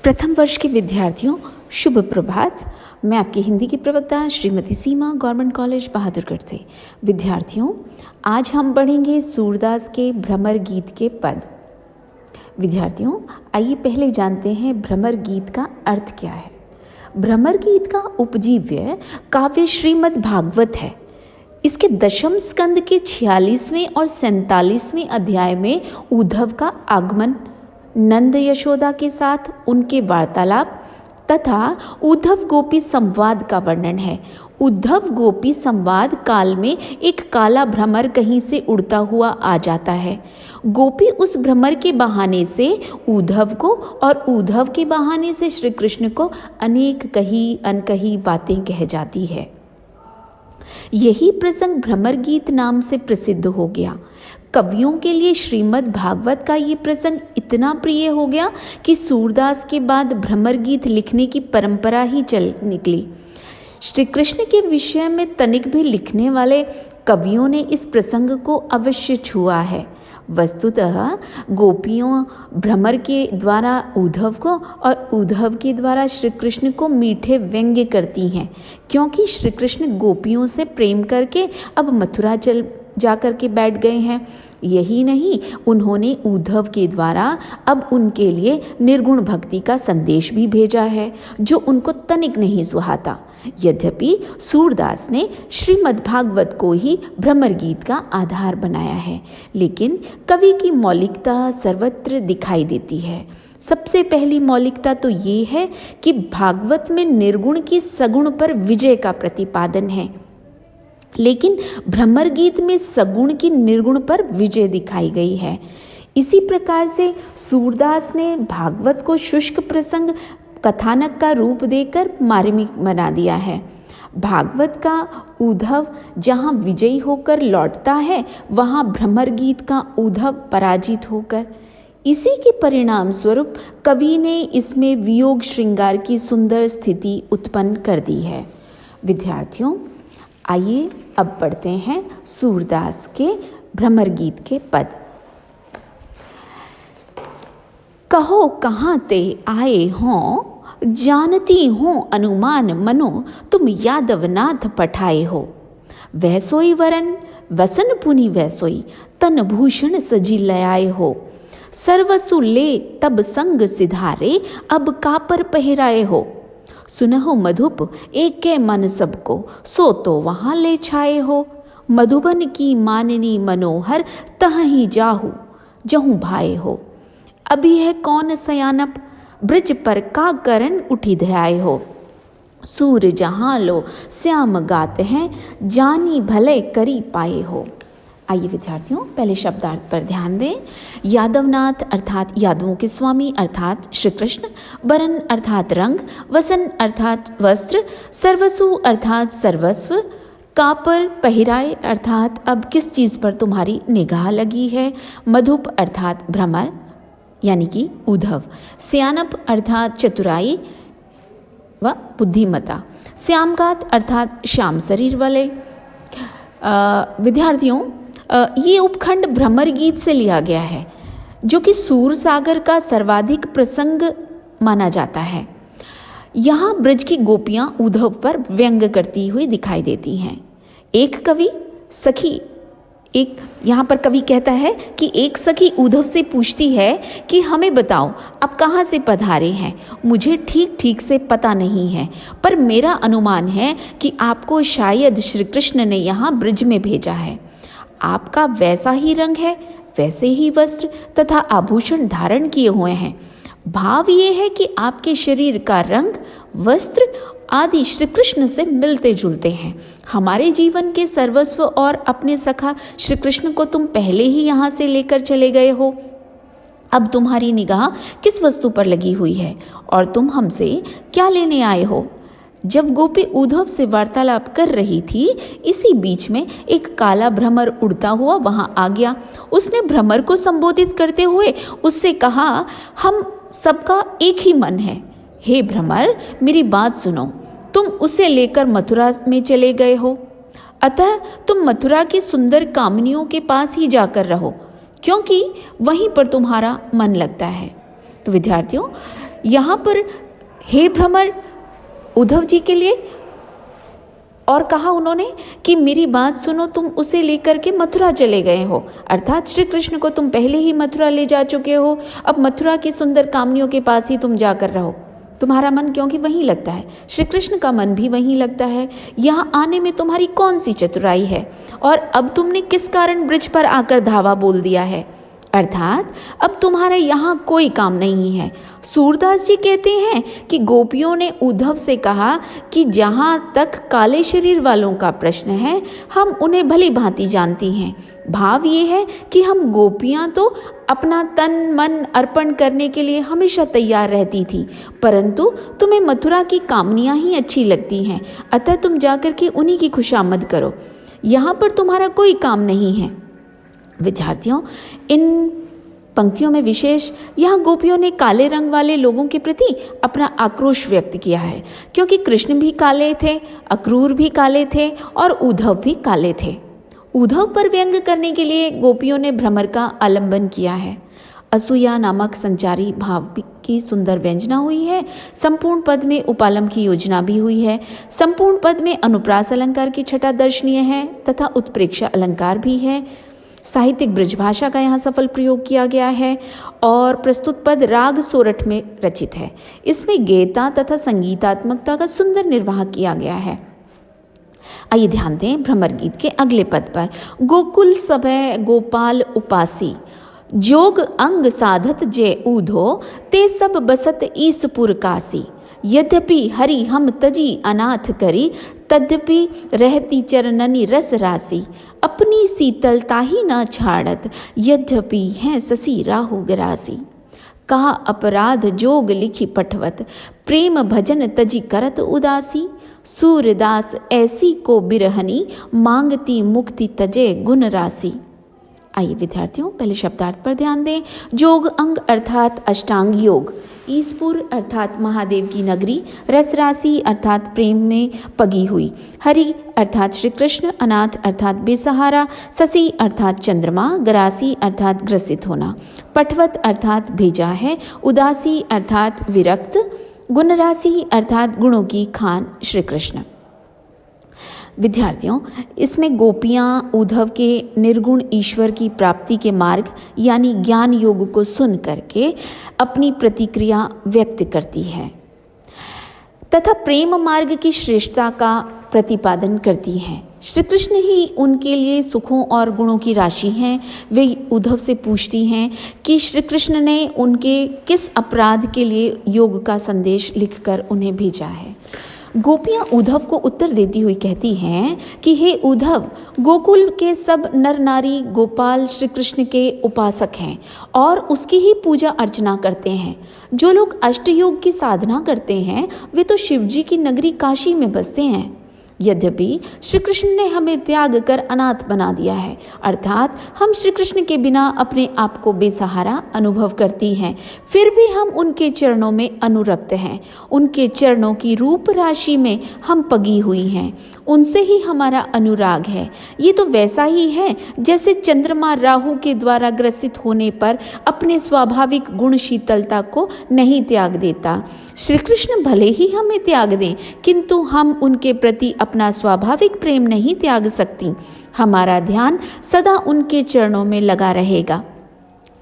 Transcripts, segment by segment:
प्रथम वर्ष के विद्यार्थियों, शुभ प्रभात। मैं आपकी हिंदी की प्रवक्ता श्रीमती सीमा, गवर्नमेंट कॉलेज बहादुरगढ़ से। विद्यार्थियों, आज हम पढ़ेंगे सूरदास के भ्रमर गीत के पद। विद्यार्थियों, आइए पहले जानते हैं भ्रमर गीत का अर्थ क्या है। भ्रमर गीत का उपजीव्य काव्य श्रीमद् भागवत है। इसके दशम स्कंद के 46वें और 47वें अध्याय में उद्धव का आगमन, नंद यशोदा के साथ उनके वार्तालाप तथा उद्धव गोपी संवाद का वर्णन है। उद्धव गोपी संवाद काल में एक काला भ्रमर कहीं से उड़ता हुआ आ जाता है। गोपी उस भ्रमर के बहाने से उद्धव को और उद्धव के बहाने से श्री कृष्ण को अनेक कही अनकही बातें कह जाती है। यही प्रसंग भ्रमर गीत नाम से प्रसिद्ध हो गया। कवियों के लिए श्रीमद् भागवत का ये प्रसंग इतना प्रिय हो गया कि सूरदास के बाद भ्रमर गीत लिखने की परंपरा ही चल निकली। श्री कृष्ण के विषय में तनिक भी लिखने वाले कवियों ने इस प्रसंग को अवश्य छुआ है। वस्तुतः गोपियों भ्रमर के द्वारा उद्धव को और उद्धव के द्वारा श्री कृष्ण को मीठे व्यंग्य करती हैं, क्योंकि श्री कृष्ण गोपियों से प्रेम करके अब मथुरा चल जाकर के बैठ गए हैं। यही नहीं, उन्होंने उद्धव के द्वारा अब उनके लिए निर्गुण भक्ति का संदेश भी भेजा है, जो उनको तनिक नहीं सुहाता। यद्यपि सूरदास ने श्रीमद् भागवत को ही भ्रमर गीत का आधार बनाया है, लेकिन कवि की मौलिकता सर्वत्र दिखाई देती है। सबसे पहली मौलिकता तो ये है कि भागवत में निर्गुण की सगुण पर विजय का प्रतिपादन है, लेकिन भ्रमर गीत में सगुण की निर्गुण पर विजय दिखाई गई है। इसी प्रकार से सूरदास ने भागवत को शुष्क प्रसंग कथानक का रूप देकर मार्मिक बना दिया है। भागवत का उद्धव जहाँ विजयी होकर लौटता है, वहाँ भ्रमर गीत का उद्धव पराजित होकर। इसी के परिणाम स्वरूप कवि ने इसमें वियोग श्रृंगार की सुंदर स्थिति उत्पन्न कर दी है। विद्यार्थियों, आइए अब पढ़ते हैं सूरदास के भ्रमर गीत के पद। कहो कहाँ ते आए हों, जानती हूँ अनुमान मनो, तुम यादवनाथ पठाए हो। वैसोई वरन वसन पुनि वैसोई, तन भूषण सजी लयाए हो। सर्वसु ले तब संग सिधारे, अब कापर पहराए हो। सुनहो मधुप एक के मन सबको, सो तो वहाँ ले छाए हो। मधुबन की माननी मनोहर, तहीं जाहू जहूँ भाए हो। अभी है कौन सयानप, ब्रज पर का करन उठी ध्याए हो। सूर जहाँ लो श्याम गाते हैं, जानी भले करी पाए हो। आइए विद्यार्थियों, पहले शब्दार्थ पर ध्यान दें। यादवनाथ अर्थात यादवों के स्वामी अर्थात श्री कृष्ण, वरन अर्थात रंग, वसन अर्थात वस्त्र, सर्वसु अर्थात सर्वस्व, कापर पहिराए अर्थात अब किस चीज़ पर तुम्हारी निगाह लगी है, मधुप अर्थात भ्रमर यानी कि उद्धव, श्यानप अर्थात चतुराई व बुद्धिमता, श्यामगात अर्थात श्याम शरीर वाले। विद्यार्थियों, ये उपखंड भ्रमर गीत से लिया गया है, जो कि सूर सागर का सर्वाधिक प्रसंग माना जाता है। यहाँ ब्रज की गोपियाँ उद्धव पर व्यंग करती हुई दिखाई देती हैं। यहाँ पर कवि कहता है कि एक सखी उद्धव से पूछती है कि हमें बताओ आप कहाँ से पधारे हैं, मुझे ठीक ठीक से पता नहीं है, पर मेरा अनुमान है कि आपको शायद श्री कृष्ण ने यहाँ ब्रज में भेजा है। आपका वैसा ही रंग है, वैसे ही वस्त्र तथा आभूषण धारण किए हुए हैं। भाव ये है कि आपके शरीर का रंग, वस्त्र आदि श्री कृष्ण से मिलते जुलते हैं। हमारे जीवन के सर्वस्व और अपने सखा श्री कृष्ण को तुम पहले ही यहाँ से लेकर चले गए हो। अब तुम्हारी निगाह किस वस्तु पर लगी हुई है और तुम हमसे क्या लेने आए हो। जब गोपी उद्धव से वार्तालाप कर रही थी, इसी बीच में एक काला भ्रमर उड़ता हुआ वहां आ गया। उसने भ्रमर को संबोधित करते हुए उससे कहा, हम सबका एक ही मन है। हे भ्रमर, मेरी बात सुनो, तुम उसे लेकर मथुरा में चले गए हो, अतः तुम मथुरा की सुंदर कामनियों के पास ही जाकर रहो, क्योंकि वहीं पर तुम्हारा मन लगता है। तो विद्यार्थियों, यहाँ पर हे भ्रमर उद्धव जी के लिए, और कहा उन्होंने कि मेरी बात सुनो, तुम उसे लेकर के मथुरा चले गए हो, अर्थात श्री कृष्ण को तुम पहले ही मथुरा ले जा चुके हो, अब मथुरा की सुंदर कामनियों के पास ही तुम जाकर रहो। तुम्हारा मन क्योंकि वहीं लगता है, श्री कृष्ण का मन भी वहीं लगता है। यहाँ आने में तुम्हारी कौन सी चतुराई है, और अब तुमने किस कारण ब्रिज पर आकर धावा बोल दिया है, अर्थात अब तुम्हारा यहाँ कोई काम नहीं है। सूरदास जी कहते हैं कि गोपियों ने उद्धव से कहा कि जहाँ तक काले शरीर वालों का प्रश्न है, हम उन्हें भली भांति जानती हैं। भाव ये है कि हम गोपियाँ तो अपना तन मन अर्पण करने के लिए हमेशा तैयार रहती थी, परंतु तुम्हें मथुरा की कामनियाँ ही अच्छी लगती हैं, अतः तुम जाकर के उन्हीं की खुशामद करो, यहाँ पर तुम्हारा कोई काम नहीं है। विद्यार्थियों, इन पंक्तियों में विशेष यहाँ गोपियों ने काले रंग वाले लोगों के प्रति अपना आक्रोश व्यक्त किया है, क्योंकि कृष्ण भी काले थे, अक्रूर भी काले थे और उद्धव भी काले थे। उद्धव पर व्यंग करने के लिए गोपियों ने भ्रमर का आलंबन किया है। असूया नामक संचारी भाव की सुंदर व्यंजना हुई है। संपूर्ण पद में उपालम की योजना भी हुई है। संपूर्ण पद में अनुप्रास अलंकार की छटा दर्शनीय है तथा उत्प्रेक्षा अलंकार भी है। साहित्यिक ब्रजभाषा का यहाँ सफल प्रयोग किया गया है और प्रस्तुत पद राग सोरठ में रचित है। इसमें गेयता तथा संगीतात्मकता का सुंदर निर्वाह किया गया है। आइए ध्यान दें भ्रमर गीत के अगले पद पर। गोकुल सभय गोपाल उपासी, जोग अंग साधत जे ऊधो, ते सब बसत ईसपुर कासी। यद्यपि हरि हम तजी अनाथ करी, तद्यपि रहती चरणनी रस राशि। अपनी शीतलता ही न छाड़त, यद्यपि हैं ससी राहु ग्रासी। कहा अपराध जोग लिखी पठवत, प्रेम भजन तजी करत उदासी। सूरदास ऐसी को बिरहनी, मांगती मुक्ति तजे गुण राशि। आइए विद्यार्थियों, पहले शब्दार्थ पर ध्यान दें। जोग अंग अर्थात अष्टांग योग, ईसपुर अर्थात महादेव की नगरी, रस राशि अर्थात प्रेम में पगी हुई, हरि अर्थात श्री कृष्ण, अनाथ अर्थात बेसहारा, शशि अर्थात चंद्रमा, ग्रासी अर्थात ग्रसित होना, पठवत अर्थात भेजा है, उदासी अर्थात विरक्त, गुण राशि अर्थात गुणों की खान श्री कृष्ण। विद्यार्थियों, इसमें गोपियाँ उद्धव के निर्गुण ईश्वर की प्राप्ति के मार्ग यानी ज्ञान योग को सुन करके अपनी प्रतिक्रिया व्यक्त करती है तथा प्रेम मार्ग की श्रेष्ठता का प्रतिपादन करती हैं। श्री कृष्ण ही उनके लिए सुखों और गुणों की राशि हैं। वे उद्धव से पूछती हैं कि श्री कृष्ण ने उनके किस अपराध के लिए योग का संदेश लिखकर उन्हें भेजा है। गोपियाँ उद्धव को उत्तर देती हुई कहती हैं कि हे उद्धव, गोकुल के सब नर नारी गोपाल श्री कृष्ण के उपासक हैं और उसकी ही पूजा अर्चना करते हैं। जो लोग अष्टयोग की साधना करते हैं वे तो शिवजी की नगरी काशी में बसते हैं। यद्यपि श्री कृष्ण ने हमें त्याग कर अनाथ बना दिया है, अर्थात हम श्री कृष्ण के बिना अपने आप को बेसहारा अनुभव करती हैं, फिर भी हम उनके चरणों में अनुरक्त हैं। उनके चरणों की रूप राशि में हम पगी हुई हैं, उनसे ही हमारा अनुराग है। ये तो वैसा ही है जैसे चंद्रमा राहु के द्वारा ग्रसित होने पर अपने स्वाभाविक गुण शीतलता को नहीं त्याग देता। श्री कृष्ण भले ही हमें त्याग दें, किंतु हम उनके प्रति अपना स्वाभाविक प्रेम नहीं त्याग सकती। हमारा ध्यान सदा उनके चरणों में लगा रहेगा।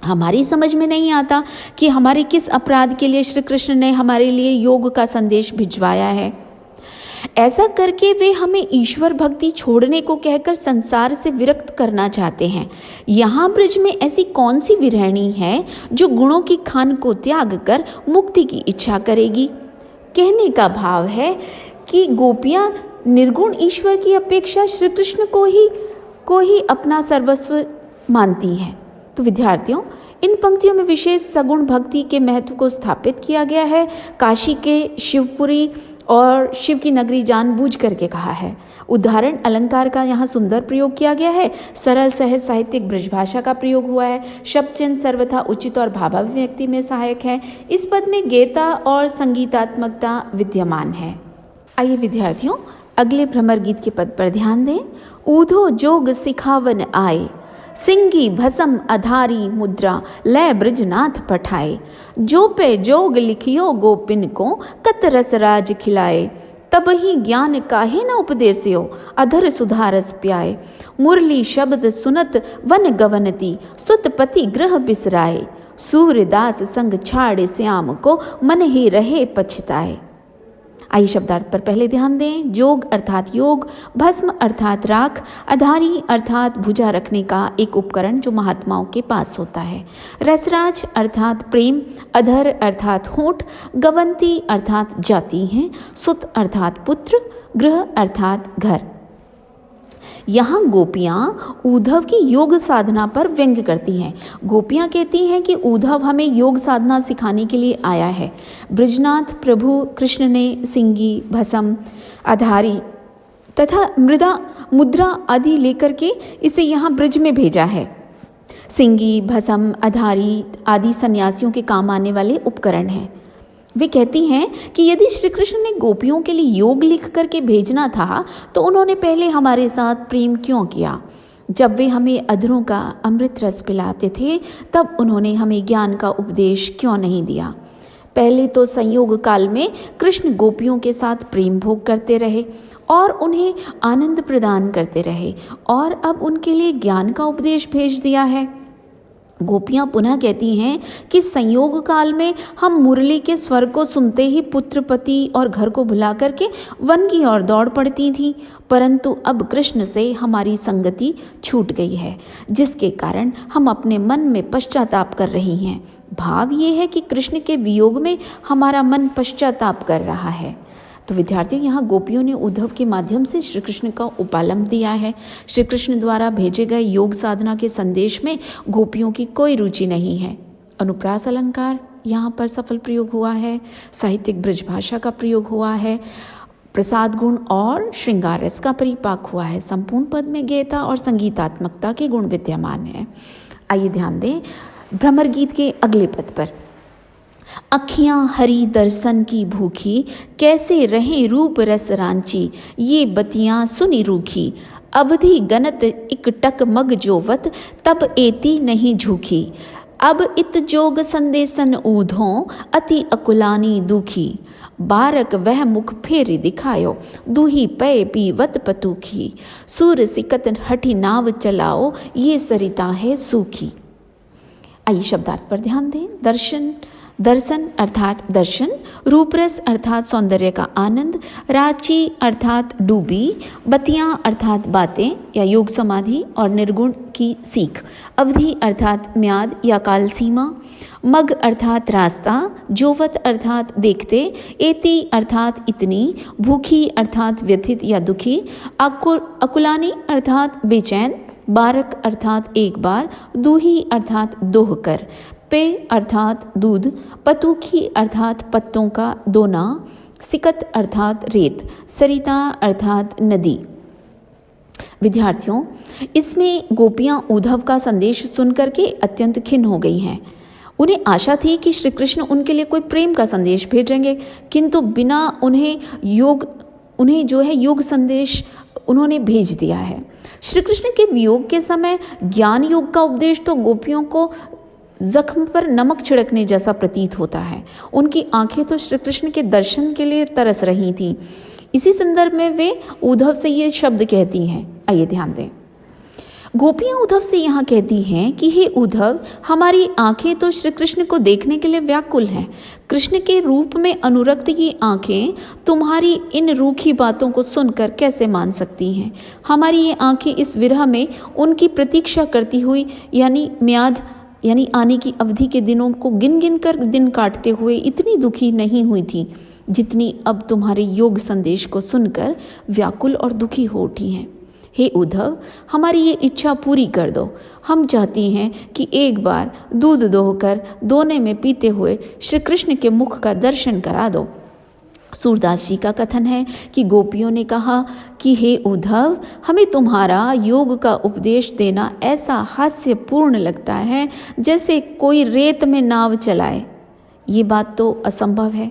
हमारी समझ में नहीं आता कि हमारे किस अपराध के लिए श्री कृष्ण ने हमारे लिए योग का संदेश भिजवाया है। ऐसा करके वे हमें ईश्वर भक्ति छोड़ने को कहकर संसार से विरक्त करना चाहते हैं। यहाँ ब्रज में ऐसी कौन सी विरहणी है जो गुणों की खान को त्याग कर मुक्ति की इच्छा करेगी। कहने का भाव है कि गोपियाँ निर्गुण ईश्वर की अपेक्षा श्री कृष्ण को ही अपना सर्वस्व मानती हैं। तो विद्यार्थियों, इन पंक्तियों में विशेष सगुण भक्ति के महत्व को स्थापित किया गया है। काशी के शिवपुरी और शिव की नगरी जानबूझ करके कहा है। उदाहरण अलंकार का यहाँ सुंदर प्रयोग किया गया है। सरल सहज साहित्यिक ब्रजभाषा का प्रयोग हुआ है। शब्द चिन्ह सर्वथा उचित और भावाभिव्यक्ति में सहायक है। इस पद में गेयता और संगीतात्मकता विद्यमान है। आइए विद्यार्थियों, अगले भ्रमर गीत के पद पर ध्यान दें। ऊधो जोग सिखावन आए, सिंगी भसम आधारी मुद्रा लय ब्रजनाथ पठाए। जो पे जोग लिखियो गोपिन को कत रस राज खिलाए। तब ही ज्ञान काहे न उपदेस्यो अधर सुधारस प्याए। मुरली शब्द सुनत वन गवनती सुतपति ग्रह बिसराए। सूर्यदास संग छाड़े श्याम को मन ही रहे पछताए। आइए शब्दार्थ पर पहले ध्यान दें। जोग अर्थात योग, भस्म अर्थात राख, आधारी अर्थात भुजा रखने का एक उपकरण जो महात्माओं के पास होता है। रसराज अर्थात प्रेम, अधर अर्थात होठ, गवंती अर्थात जाती हैं, सुत अर्थात पुत्र, गृह अर्थात घर। यहाँ गोपियाँ उद्धव की योग साधना पर व्यंग्य करती हैं। गोपियाँ कहती हैं कि उद्धव हमें योग साधना सिखाने के लिए आया है। ब्रजनाथ प्रभु कृष्ण ने सिंगी, भसम, आधारी तथा मुद्रा आदि लेकर के इसे यहाँ ब्रज में भेजा है। सिंगी, भसम, आधारी आदि सन्यासियों के काम आने वाले उपकरण हैं। वे कहती हैं कि यदि श्री कृष्ण ने गोपियों के लिए योग लिख करके भेजना था तो उन्होंने पहले हमारे साथ प्रेम क्यों किया। जब वे हमें अधरों का अमृत रस पिलाते थे तब उन्होंने हमें ज्ञान का उपदेश क्यों नहीं दिया। पहले तो संयोग काल में कृष्ण गोपियों के साथ प्रेम भोग करते रहे और उन्हें आनंद प्रदान करते रहे और अब उनके लिए ज्ञान का उपदेश भेज दिया है। गोपियाँ पुनः कहती हैं कि संयोग काल में हम मुरली के स्वर को सुनते ही पुत्र, पति और घर को भुला करके वन की ओर दौड़ पड़ती थीं, परंतु अब कृष्ण से हमारी संगति छूट गई है, जिसके कारण हम अपने मन में पश्चाताप कर रही हैं। भाव ये है कि कृष्ण के वियोग में हमारा मन पश्चाताप कर रहा है। तो विद्यार्थियों, यहाँ गोपियों ने उद्धव के माध्यम से श्री कृष्ण का उपालंब दिया है। श्री कृष्ण द्वारा भेजे गए योग साधना के संदेश में गोपियों की कोई रुचि नहीं है। अनुप्रास अलंकार यहाँ पर सफल प्रयोग हुआ है, साहित्यिक ब्रजभाषा का प्रयोग हुआ है, प्रसाद गुण और श्रृंगार रस का परिपाक हुआ है, संपूर्ण पद में गेयता और संगीतात्मकता के गुण विद्यमान हैं। आइए ध्यान दें भ्रमर गीत के अगले पद पर। अखियाँ हरि दर्शन की भूखी, कैसे रहे रूप रस रांची, ये बतियाँ सुनी रूखी, अवधि गनत इकटक मग जोवत, तब एती नहीं झूठी, अब इत जोग संदेशन ऊधों, अति अकुलानी दुखी, बारक वह मुख फेर दिखायो, दूही पय पीवत पतूखी, सूर सिकत हठी नाव चलाओ, ये सरिता है सूखी। आइए शब्दार्थ पर ध्यान दें। दर्शन अर्थात दर्शन, रूपरस अर्थात सौंदर्य का आनंद, रांची अर्थात डूबी, बतियाँ अर्थात बातें या योग समाधि और निर्गुण की सीख, अवधि अर्थात म्याद या काल सीमा, मग अर्थात रास्ता, जोवत अर्थात देखते, एति अर्थात इतनी, भूखी अर्थात व्यथित या दुखी, अकुलानी अर्थात बेचैन, बारक अर्थात एक बार, दूही अर्थात दोह कर, पे अर्थात दूध, पतूखी अर्थात पत्तों का दोना, सिकत अर्थात रेत, सरिता अर्थात नदी। विद्यार्थियों, इसमें गोपियाँ उद्धव का संदेश सुनकर के अत्यंत खिन्न हो गई हैं। उन्हें आशा थी कि श्री कृष्ण उनके लिए कोई प्रेम का संदेश भेजेंगे, किंतु बिना उन्हें योग संदेश उन्होंने भेज दिया है। श्री कृष्ण के वियोग के समय ज्ञान योग का उपदेश तो गोपियों को जख्म पर नमक छिड़कने जैसा प्रतीत होता है। उनकी आंखें तो श्री कृष्ण के दर्शन के लिए तरस रही थीं। इसी संदर्भ में वे उद्धव से ये शब्द कहती हैं। आइए ध्यान दें। गोपियाँ उद्धव से यहाँ कहती हैं कि हे उद्धव, हमारी आंखें तो श्री कृष्ण को देखने के लिए व्याकुल हैं। कृष्ण के रूप में अनुरक्त ये आंखें तुम्हारी इन रूखी बातों को सुनकर कैसे मान सकती हैं। हमारी ये आंखें इस विरह में उनकी प्रतीक्षा करती हुई यानी आने की अवधि के दिनों को गिन गिन कर दिन काटते हुए इतनी दुखी नहीं हुई थी जितनी अब तुम्हारे योग संदेश को सुनकर व्याकुल और दुखी हो उठी हैं। हे उद्धव, हमारी ये इच्छा पूरी कर दो। हम चाहती हैं कि एक बार दूध दोहकर दोने में पीते हुए श्री कृष्ण के मुख का दर्शन करा दो। सूरदास जी का कथन है कि गोपियों ने कहा कि हे उद्धव, हमें तुम्हारा योग का उपदेश देना ऐसा हास्यपूर्ण लगता है जैसे कोई रेत में नाव चलाए। ये बात तो असंभव है।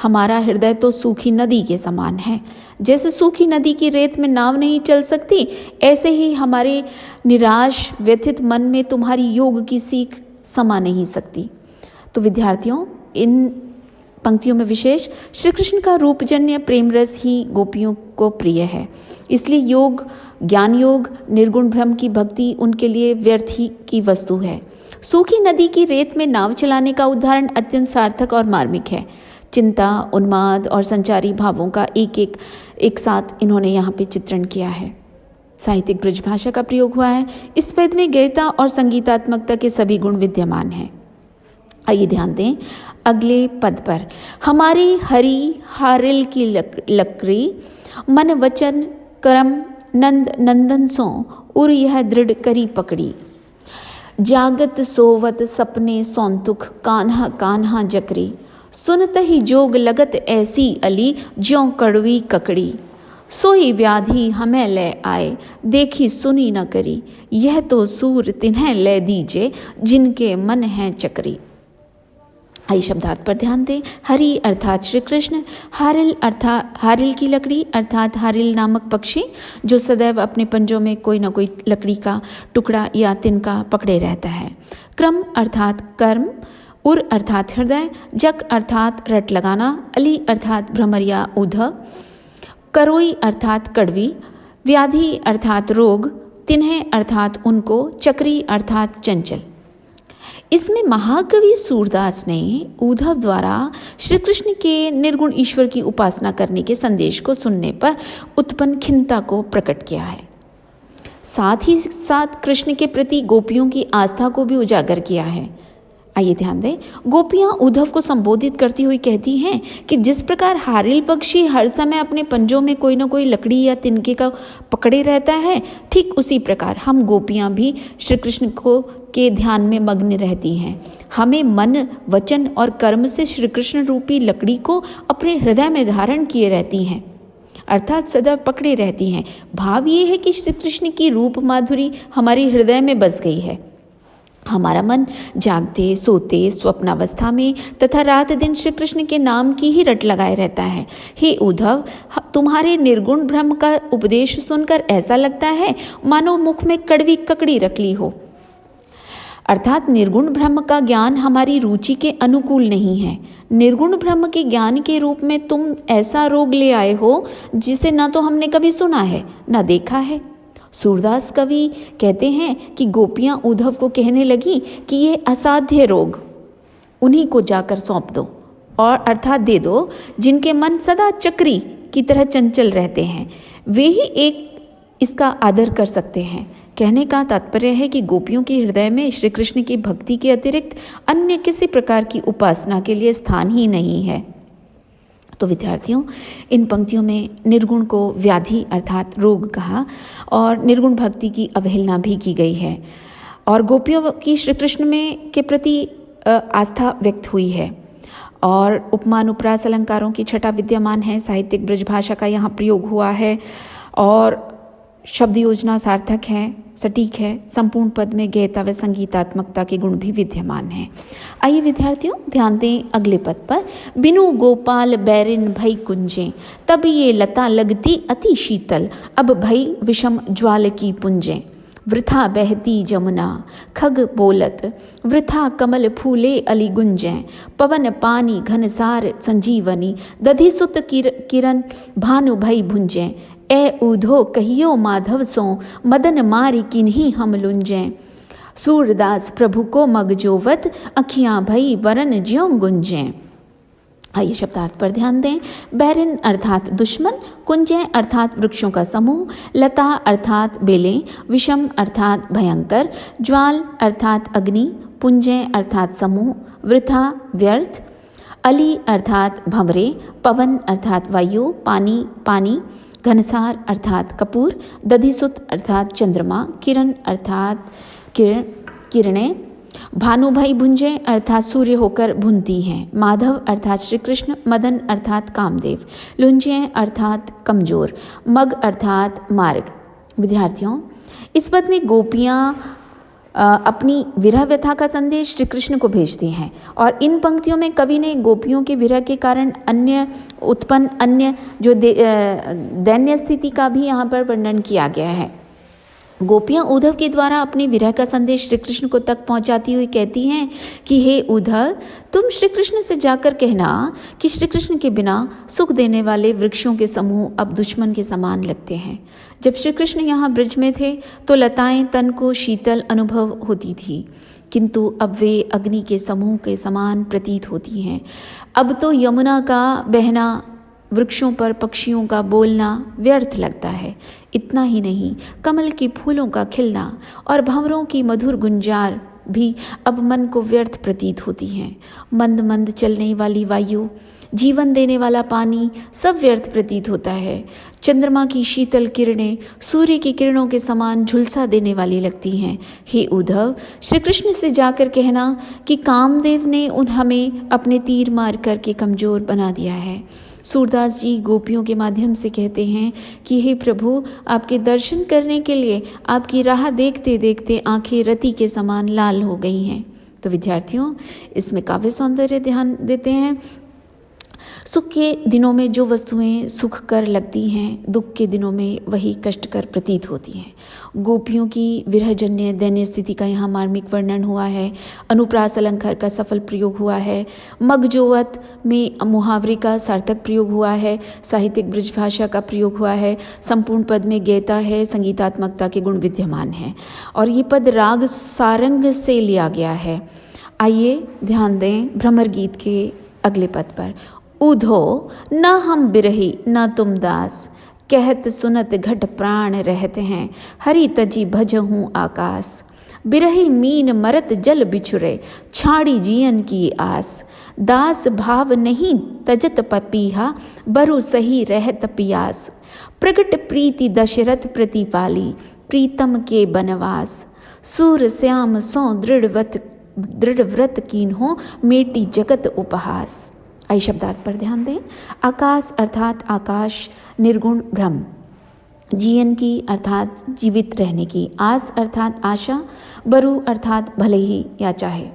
हमारा हृदय तो सूखी नदी के समान है। जैसे सूखी नदी की रेत में नाव नहीं चल सकती, ऐसे ही हमारे निराश व्यथित मन में तुम्हारी योग की सीख समा नहीं सकती। तो विद्यार्थियों, इन पंक्तियों में विशेष श्री कृष्ण का रूपजन्य प्रेम रस ही गोपियों को प्रिय है। इसलिए योग, ज्ञान योग, निर्गुण ब्रह्म की भक्ति उनके लिए व्यर्थ ही की वस्तु है। सूखी नदी की रेत में नाव चलाने का उदाहरण अत्यंत सार्थक और मार्मिक है। चिंता, उन्माद और संचारी भावों का एक साथ इन्होंने यहाँ पे चित्रण किया है। साहित्यिक ब्रज भाषा का प्रयोग हुआ है। इस पद में गीता और संगीतात्मकता के सभी गुण विद्यमान हैं। आइए ध्यान दें अगले पद पर। हमारी हरी हारिल की लकड़ी, मन वचन करम नंद नंदन सो, उर यह दृढ़ करी पकड़ी। जागत सोवत सपने सौंतुख, कान्हा कान्हा जकरी। सुनत ही जोग लगत ऐसी अली, ज्यों कड़वी ककड़ी। सोई व्याधि हमें ले आए, देखी सुनी न करी। यह तो सूर तिन्हें ले दीजे, जिनके मन है चकरी। आइए शब्दार्थ पर ध्यान दें। हरि अर्थात श्री कृष्ण, हारिल अर्थात हारिल की लकड़ी अर्थात हारिल नामक पक्षी जो सदैव अपने पंजों में कोई ना कोई लकड़ी का टुकड़ा या तिनका पकड़े रहता है। क्रम अर्थात कर्म, उर अर्थात हृदय, जक अर्थात रट लगाना, अली अर्थात भ्रमर या ऊधव, करोई अर्थात कड़वी, व्याधि अर्थात रोग, तिन्हें अर्थात उनको, चक्री अर्थात चंचल। इसमें महाकवि सूरदास ने उद्धव द्वारा श्री कृष्ण के निर्गुण ईश्वर की उपासना करने के संदेश को सुनने पर उत्पन्न खिन्नता को प्रकट किया है। साथ ही साथ कृष्ण के प्रति गोपियों की आस्था को भी उजागर किया है। आइए ध्यान दें। गोपियां उद्धव को संबोधित करती हुई कहती हैं कि जिस प्रकार हारिल पक्षी हर समय अपने पंजों में कोई ना कोई लकड़ी या तिनके का पकड़े रहता है, ठीक उसी प्रकार हम गोपियां भी श्री कृष्ण को के ध्यान में मग्न रहती हैं। हमें मन, वचन और कर्म से श्री कृष्ण रूपी लकड़ी को अपने हृदय में धारण किए रहती हैं, अर्थात सदा पकड़े रहती हैं। भाव ये है कि श्री कृष्ण की रूप माधुरी हमारे हृदय में बस गई है। हमारा मन जागते, सोते, स्वप्नावस्था में तथा रात दिन श्री कृष्ण के नाम की ही रट लगाए रहता है। हे उद्धव, तुम्हारे निर्गुण ब्रह्म का उपदेश सुनकर ऐसा लगता है मानो मुख में कड़वी ककड़ी रख ली हो। अर्थात निर्गुण ब्रह्म का ज्ञान हमारी रुचि के अनुकूल नहीं है। निर्गुण ब्रह्म के ज्ञान के रूप में तुम ऐसा रोग ले आए हो जिसे ना तो हमने कभी सुना है ना देखा है। सूरदास कवि कहते हैं कि गोपियां उद्धव को कहने लगी कि ये असाध्य रोग उन्हीं को जाकर सौंप दो और अर्थात दे दो जिनके मन सदा चक्री की तरह चंचल रहते हैं, वे ही एक इसका आदर कर सकते हैं। कहने का तात्पर्य है कि गोपियों के हृदय में श्री कृष्ण की भक्ति के अतिरिक्त अन्य किसी प्रकार की उपासना के लिए स्थान ही नहीं है। तो विद्यार्थियों, इन पंक्तियों में निर्गुण को व्याधि अर्थात रोग कहा और निर्गुण भक्ति की अवहेलना भी की गई है और गोपियों की श्री कृष्ण में के प्रति आस्था व्यक्त हुई है और उपमान उपरास अलंकारों की छटा विद्यमान है। साहित्यिक ब्रज भाषा का यहाँ प्रयोग हुआ है और शब्द योजना सार्थक है, सटीक है। संपूर्ण पद में गीता व संगीतात्मकता के गुण भी विद्यमान हैं। आइए विद्यार्थियों ध्यान दें अगले पद पर। बिनु गोपाल बैरिन भई कुंजें, तब ये लता लगती अति शीतल, अब भई विषम ज्वाल की पुंजें। वृथा बहती जमुना खग बोलत, वृथा कमल फूले अली गुंजें। पवन पानी घनसार संजीवनी, दधि सुत किरण भानु भई भुंजें। ए ऊधो कहियो माधव सो, मदन मारी किन्हीं हम लुंजें। सूरदास प्रभु को मगजोवत, अखियां भई वरन ज्यों गुंजें। आइए शब्दार्थ पर ध्यान दें। बैरिन अर्थात दुश्मन, कुंजें अर्थात वृक्षों का समूह, लता अर्थात बेलें, विषम अर्थात भयंकर, ज्वाल अर्थात अग्नि, पुंजें अर्थात समूह, वृथा व्यर्थ, अली अर्थात भंवरे, पवन अर्थात वायु, पानी पानी, घनसार अर्थात कपूर, दधिसुत अर्थात चंद्रमा, किरण अर्थात किरणें, भानुभाई भुंजे अर्थात सूर्य होकर भुनती हैं, माधव अर्थात श्री कृष्ण, मदन अर्थात कामदेव, लुंजे अर्थात कमजोर, मग अर्थात मार्ग। विद्यार्थियों, इस पद में गोपियाँ अपनी विरह व्यथा का संदेश श्री कृष्ण को भेजती हैं। और इन पंक्तियों में कवि ने गोपियों के विरह के कारण अन्य जो दैन्य स्थिति का भी यहाँ पर वर्णन किया गया है। गोपियाँ उद्धव के द्वारा अपने विरह का संदेश श्री कृष्ण को तक पहुंचाती हुई कहती हैं कि हे उद्धव, तुम श्री कृष्ण से जाकर कहना कि श्री कृष्ण के बिना सुख देने वाले वृक्षों के समूह अब दुश्मन के समान लगते हैं। जब श्री कृष्ण यहाँ ब्रज में थे तो लताएं तन को शीतल अनुभव होती थी, किंतु अब वे अग्नि के समूह के समान प्रतीत होती हैं। अब तो यमुना का बहना, वृक्षों पर पक्षियों का बोलना व्यर्थ लगता है। इतना ही नहीं, कमल के फूलों का खिलना और भंवरों की मधुर गुंजार भी अब मन को व्यर्थ प्रतीत होती हैं। मंद मंद चलने वाली वायु, जीवन देने वाला पानी सब व्यर्थ प्रतीत होता है। चंद्रमा की शीतल किरणें सूर्य की किरणों के समान झुलसा देने वाली लगती हैं। हे उद्धव, श्री कृष्ण से जाकर कहना कि कामदेव ने हमें अपने तीर मार करके कमजोर बना दिया है। सूरदास जी गोपियों के माध्यम से कहते हैं कि हे प्रभु, आपके दर्शन करने के लिए आपकी राह देखते देखते आंखें रति के समान लाल हो गई हैं। तो विद्यार्थियों, इसमें काव्य सौंदर्य ध्यान देते हैं। सुख के दिनों में जो वस्तुएं सुख कर लगती हैं, दुख के दिनों में वही कष्टकर प्रतीत होती हैं। गोपियों की विरहजन्य दैन्य स्थिति का यहाँ मार्मिक वर्णन हुआ है। अनुप्रास अलंकार का सफल प्रयोग हुआ है। मगजोवत में मुहावरे का सार्थक प्रयोग हुआ है। साहित्यिक ब्रज भाषा का प्रयोग हुआ है। संपूर्ण पद में गीता है, संगीतात्मकता के गुण विद्यमान हैं और ये पद राग सारंग से लिया गया है। आइए ध्यान दें भ्रमर गीत के अगले पद पर। उधो न हम बिरही न तुम दास, कहत सुनत घट प्राण रहते हैं, हरि तजी भजहूँ आकाश। बिरही मीन मरत जल बिछुरे, छाड़ी जियन की आस। दास भाव नहीं तजत पपीहा, बरु सही रहत पियास। प्रगट प्रीति दशरथ प्रतिपाली, प्रीतम के बनवास। सूर श्याम सौ दृढ़ व्रत कीन्हो, मेटी जगत उपहास। आई शब्दार्थ पर ध्यान दें। आकाश अर्थात आकाश, निर्गुण ब्रह्म। जीवन की अर्थात जीवित रहने की। आस अर्थात आशा। बरु अर्थात भले ही या चाहे।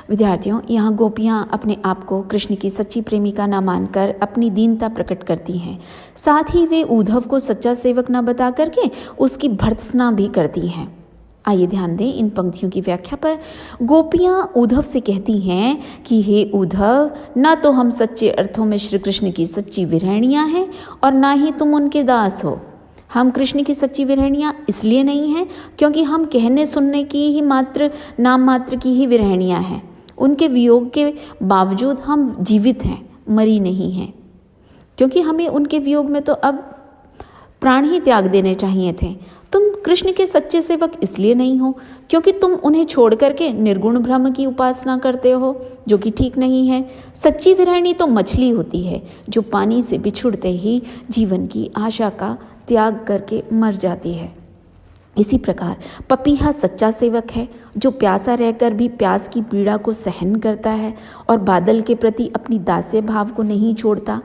विद्यार्थियों, यहाँ गोपियाँ अपने आप को कृष्ण की सच्ची प्रेमिका न मानकर अपनी दीनता प्रकट करती हैं। साथ ही वे उद्धव को सच्चा सेवक न बता करके उसकी भर्त्सना भी करती हैं। आइए ध्यान दें इन पंक्तियों की व्याख्या पर। गोपियाँ उद्धव से कहती हैं कि हे उद्धव, ना तो हम सच्चे अर्थों में श्री कृष्ण की सच्ची विरहणियाँ हैं और ना ही तुम उनके दास हो। हम कृष्ण की सच्ची विरहणियाँ इसलिए नहीं हैं क्योंकि हम कहने सुनने की ही नाम मात्र की ही विरहणियाँ हैं। उनके वियोग के बावजूद हम जीवित हैं, मरी नहीं हैं, क्योंकि हमें उनके वियोग में तो अब प्राण ही त्याग देने चाहिए थे। तुम कृष्ण के सच्चे सेवक इसलिए नहीं हो क्योंकि तुम उन्हें छोड़ करके निर्गुण ब्रह्म की उपासना करते हो, जो कि ठीक नहीं है। सच्ची विरहणी तो मछली होती है जो पानी से बिछुड़ते ही जीवन की आशा का त्याग करके मर जाती है। इसी प्रकार पपीहा सच्चा सेवक है जो प्यासा रहकर भी प्यास की पीड़ा को सहन करता है और बादल के प्रति अपनी दास्य भाव को नहीं छोड़ता।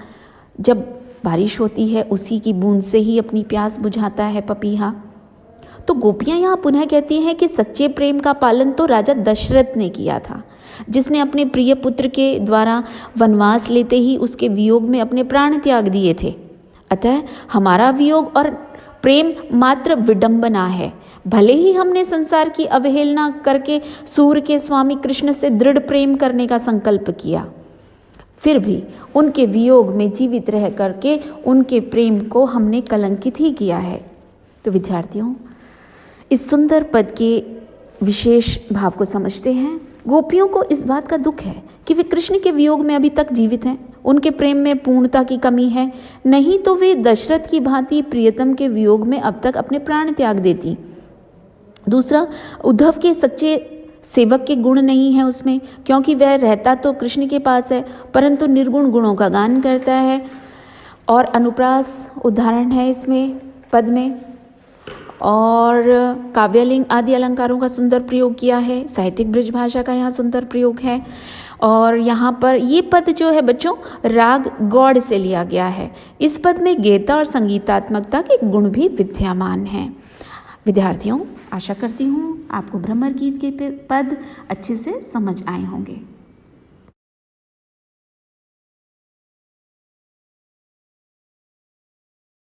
जब बारिश होती है उसी की बूंद से ही अपनी प्यास बुझाता है पपीहा। तो गोपियाँ यहाँ पुनः कहती हैं कि सच्चे प्रेम का पालन तो राजा दशरथ ने किया था, जिसने अपने प्रिय पुत्र के द्वारा वनवास लेते ही उसके वियोग में अपने प्राण त्याग दिए थे। अतः हमारा वियोग और प्रेम मात्र विडंबना है। भले ही हमने संसार की अवहेलना करके सूर्य के स्वामी कृष्ण से दृढ़ प्रेम करने का संकल्प किया, फिर भी उनके वियोग में जीवित रह करके उनके प्रेम को हमने कलंकित ही किया है। तो विद्यार्थियों, इस सुंदर पद के विशेष भाव को समझते हैं। गोपियों को इस बात का दुख है कि वे कृष्ण के वियोग में अभी तक जीवित हैं, उनके प्रेम में पूर्णता की कमी है, नहीं तो वे दशरथ की भांति प्रियतम के वियोग में अब तक अपने प्राण त्याग देती। दूसरा, उद्धव के सच्चे सेवक के गुण नहीं है उसमें, क्योंकि वह रहता तो कृष्ण के पास है परंतु निर्गुण गुणों का गान करता है। और अनुप्रास उदाहरण है इसमें पद में, और काव्यलिंग आदि अलंकारों का सुंदर प्रयोग किया है। साहित्यिक ब्रज भाषा का यहाँ सुंदर प्रयोग है। और यहाँ पर ये पद जो है बच्चों राग गौड़ से लिया गया है। इस पद में गीता और संगीतात्मकता के गुण भी विद्यमान हैं। विद्यार्थियों, आशा करती हूँ आपको भ्रमर गीत के पद अच्छे से समझ आए होंगे।